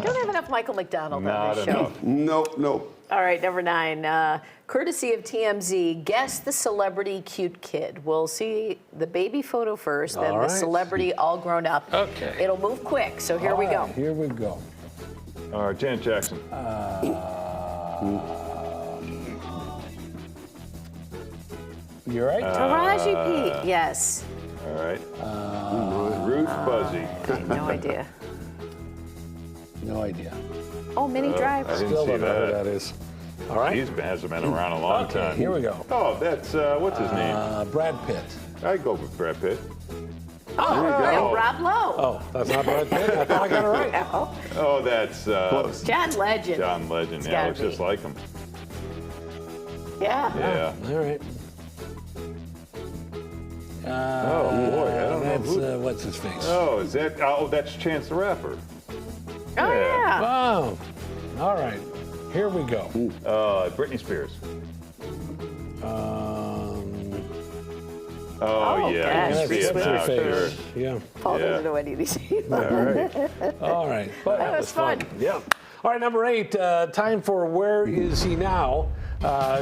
Don't have enough Michael McDonald on this show. Nope. All right, number 9. Courtesy of TMZ, guess the celebrity cute kid. We'll see the baby photo first, then the celebrity all grown up. Okay. It'll move quick, so here we go. Here we go. All right, Janet Jackson. You right? Taraji P. Yes. All right. Ruth Buzzy. No idea. No idea. Oh, Minnie I Driver. didn't Still see don't know who that. that is. All right. He hasn't been around a long Okay, time. here we go. Oh, that's, what's his name? Brad Pitt. I'd go with Brad Pitt. Oh, and Rob Lowe. Oh, that's not Brad Pitt? I thought I got it right. Oh, that's John Legend. John Legend. It's Yeah, gotta looks just be. like him. Yeah. Yeah. All right. Oh, boy, I don't know That's, who. what's his face? Oh, is that? Oh, that's Chance the Rapper. Oh, yeah. Oh, all right. Here we go. Britney Spears. Oh, Oh, yeah, you gosh, can see it Reese now. Sure. Witherspoon. Yeah. Paul Yeah. doesn't know any of these either. All right. All right. But That was fun. Yeah. All right, number 8. Time for Where Is He Now?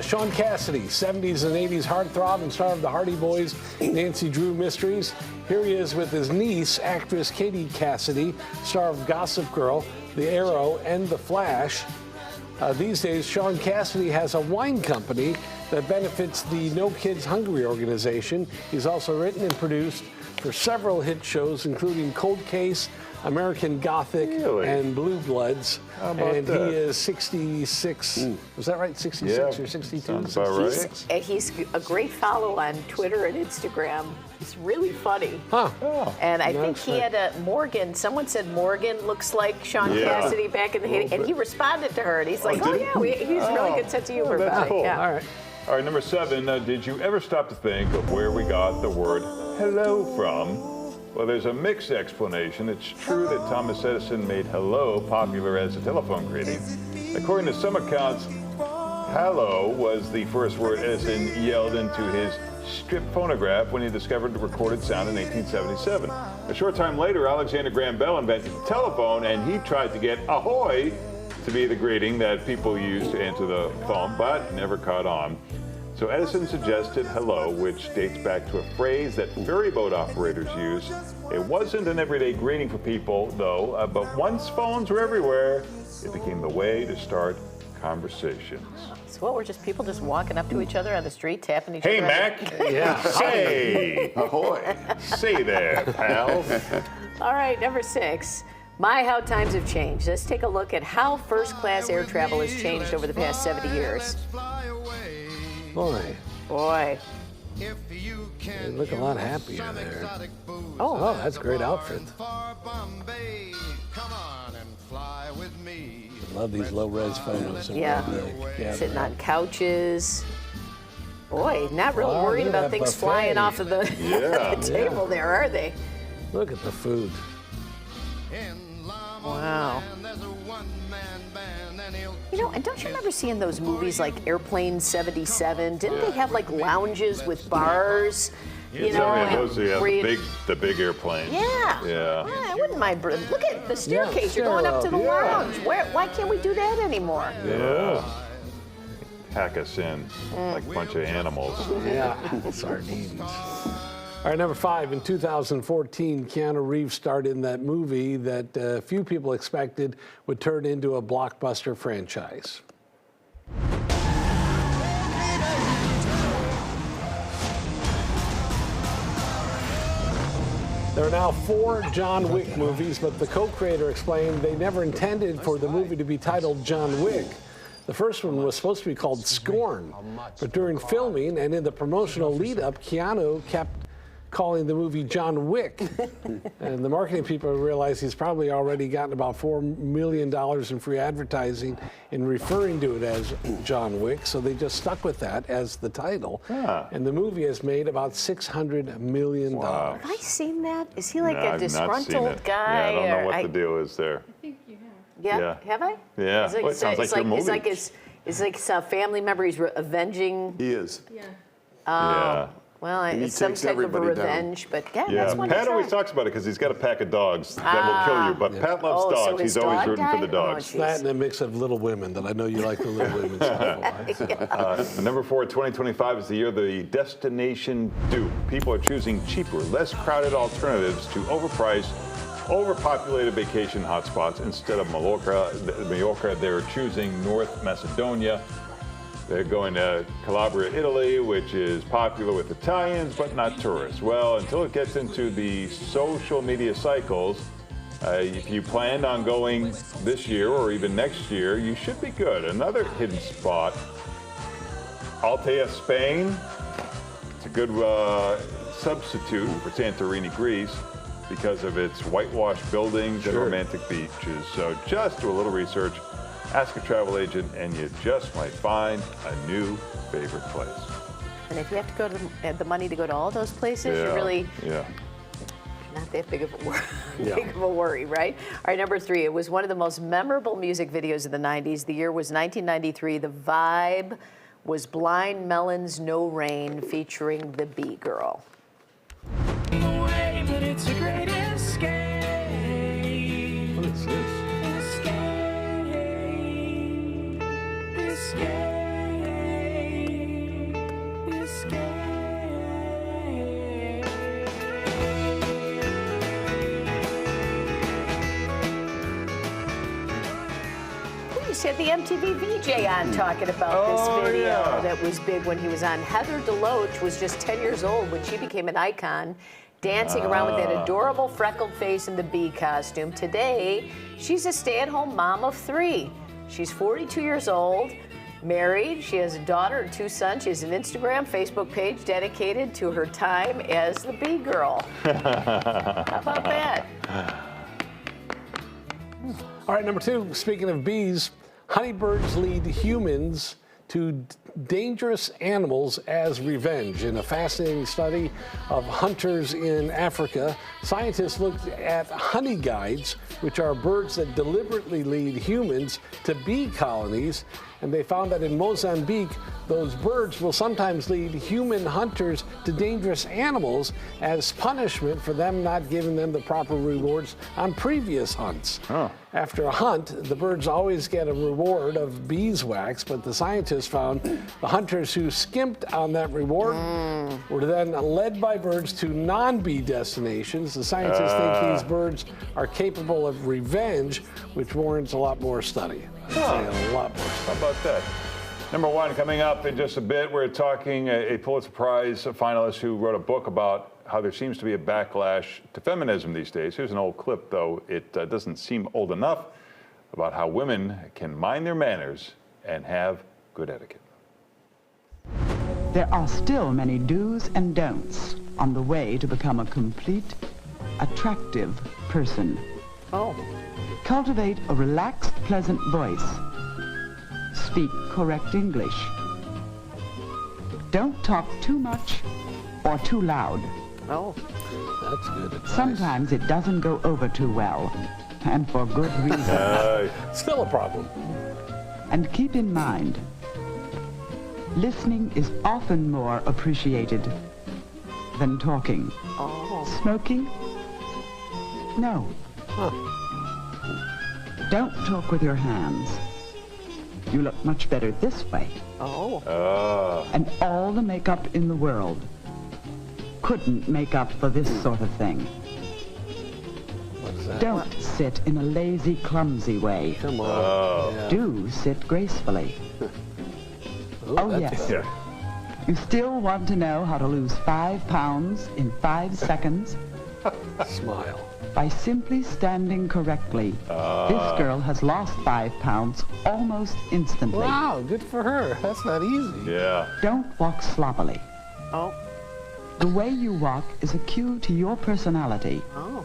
Sean Cassidy, 70s and 80s heartthrob and star of the Hardy Boys, Nancy Drew Mysteries. Here he is with his niece, actress Katie Cassidy, star of Gossip Girl, The Arrow, and The Flash. These days, Sean Cassidy has a wine company that benefits the No Kids Hungry organization. He's also written and produced for several hit shows, including Cold Case, American Gothic, Really? and Blue Bloods. How about And that? he is 66. Was that right? 66 or 62? Sounds about right. He's a great follow on Twitter and Instagram. He's really funny. Huh. And I No, think that's he had a Morgan. Someone said Morgan looks like Sean Yeah. Cassidy back in the day, and he responded to her, and he's like, "Oh did he? yeah, he's a really good sense of humor that's about cool. it." Yeah. All right. All right, number 7. Did you ever stop to think of where we got the word hello from? Well, there's a mixed explanation. It's true that Thomas Edison made hello popular as a telephone greeting. According to some accounts, hello was the first word Edison yelled into his strip phonograph when he discovered the recorded sound in 1877. A short time later, Alexander Graham Bell invented the telephone, and he tried to get ahoy to be the greeting that people used to answer the phone, but never caught on. So Edison suggested hello, which dates back to a phrase that ferryboat operators use. It wasn't an everyday greeting for people, though, but once phones were everywhere, it became the way to start conversations. So what? We're just people just walking up to each other on the street, tapping each Hey, other. Mac. Yeah. Say, Ahoy. say there, pal. All right, number 6. My, how times have changed. Let's take a look at how first-class air travel has changed over the past 70 years. Boy, Boy. they look a lot happier there. Oh, That's a great outfit. Love these low-res photos. of Yeah. the sitting on couches. Boy, not really Wow, worried look at about that things buffet. flying off of the Yeah. table there, are they? Look at the food. Wow. You know, and don't you remember seeing those movies like Airplane 77? Didn't they have like lounges with bars? You know, Some of those, yeah, where you- the big airplanes. Yeah. Yeah. I wouldn't mind. Look at the staircase. You're going up to the stairwell, yeah. lounge. Why can't we do that anymore? Yeah. Pack us in like a bunch of animals. Yeah, sardines. All right, number 5. In 2014, Keanu Reeves starred in that movie that few people expected would turn into a blockbuster franchise. There are now 4 John Wick movies, but the co-creator explained they never intended for the movie to be titled John Wick. The first one was supposed to be called Scorn, but during filming and in the promotional lead-up, Keanu kept calling the movie John Wick. And the marketing people realized he's probably already gotten about $4 million in free advertising in referring to it as John Wick, so they just stuck with that as the title. Yeah. And the movie has made about $600 million. Wow. Have I seen that? Is he like No, a I've not seen disgruntled it. guy? Yeah, I don't know or what the deal is there. Yeah, Yeah. have I? Yeah. It's like, Well, it sounds it's like your it's like movie. it's like some family member he's avenging. He is. Yeah. Well, And he it's some takes type of a everybody down. revenge, but yeah, Yeah, that's one to Pat always try. talks about it because he's got a pack of dogs that will kill you. But Pat loves Oh, so dogs. his He's always dog rooting for the died? Oh, dogs. geez. That and a mix of Little Women that I know you like the Little Women stuff. Number 4, 2025 is the year of the destination dupe. People are choosing cheaper, less crowded alternatives to overpriced, overpopulated vacation hotspots instead of Mallorca. They're choosing North Macedonia. They're going to Calabria, Italy, which is popular with Italians, but not tourists. Well, until it gets into the social media cycles, if you planned on going this year or even next year, you should be good. Another hidden spot, Altea, Spain. It's a good substitute for Santorini, Greece, because of its whitewashed buildings and romantic beaches. So just do a little research, ask a travel agent, and you just might find a new favorite place. And if you have to go to the money to go to all those places, you're really not that big of a worry, right? All right, number 3, it was one of the most memorable music videos of the 90s. The year was 1993. The vibe was Blind Melon's No Rain featuring the B-Girl. But it's a great escape. What is this? We just had the MTV VJ on talking about this video that was big when he was on. Heather DeLoach was just 10 years old when she became an icon, dancing around with that adorable freckled face in the bee costume. Today, she's a stay-at-home mom of 3. She's 42 years old, married. She has a daughter and 2 sons. She has an Instagram, Facebook page dedicated to her time as the bee girl. How about that? All right, number 2, speaking of bees, honeybirds lead humans to dangerous animals as revenge. In a fascinating study of hunters in Africa, scientists looked at honey guides, which are birds that deliberately lead humans to bee colonies, and they found that in Mozambique, those birds will sometimes lead human hunters to dangerous animals as punishment for them not giving them the proper rewards on previous hunts. After a hunt, the birds always get a reward of beeswax, but the scientists found the hunters who skimped on that reward were then led by birds to non-bee destinations. The scientists think these birds are capable of revenge, which warrants a lot more study. I'd say a lot more study. How about that? Number 1, coming up in just a bit, we're talking a Pulitzer Prize finalist who wrote a book about how there seems to be a backlash to feminism these days. Here's an old clip, though it doesn't seem old enough, about how women can mind their manners and have good etiquette. There are still many do's and don'ts on the way to become a complete, attractive person. Oh. Cultivate a relaxed, pleasant voice. Speak correct English. Don't talk too much or too loud. Oh. That's good advice. Sometimes it doesn't go over too well, and for good reason. Still a problem. And keep in mind, listening is often more appreciated than talking. Oh. Smoking? No. Don't talk with your hands. You look much better this way. Oh. And all the makeup in the world couldn't make up for this sort of thing. What is that? Don't sit in a lazy, clumsy way. Come on. Yeah. Do sit gracefully. Oh, that's- yes. Yeah. You still want to know how to lose 5 pounds in 5 seconds? Smile. By simply standing correctly. This girl has lost 5 pounds almost instantly. Wow, good for her. That's not easy. Yeah. Don't walk sloppily. Oh. The way you walk is a cue to your personality. Oh.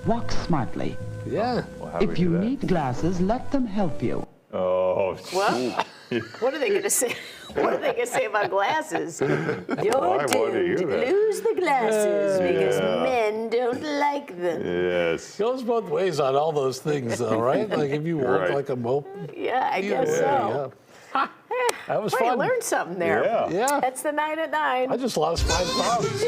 Walk smartly. Yeah. Well, how do we If do you that? need glasses, let them help you. Oh, Well, what are they going to say? What are they going to say about glasses? Don't Why would you do that? lose the glasses because men don't like them. yes. Goes both ways on all those things, though, right? Like if you walk Right. like a mope. Yeah, I guess so. Yeah. That was Well, fun. you learned something there. Yeah. Yeah. That's the 9 at 9. I just lost 5 pounds.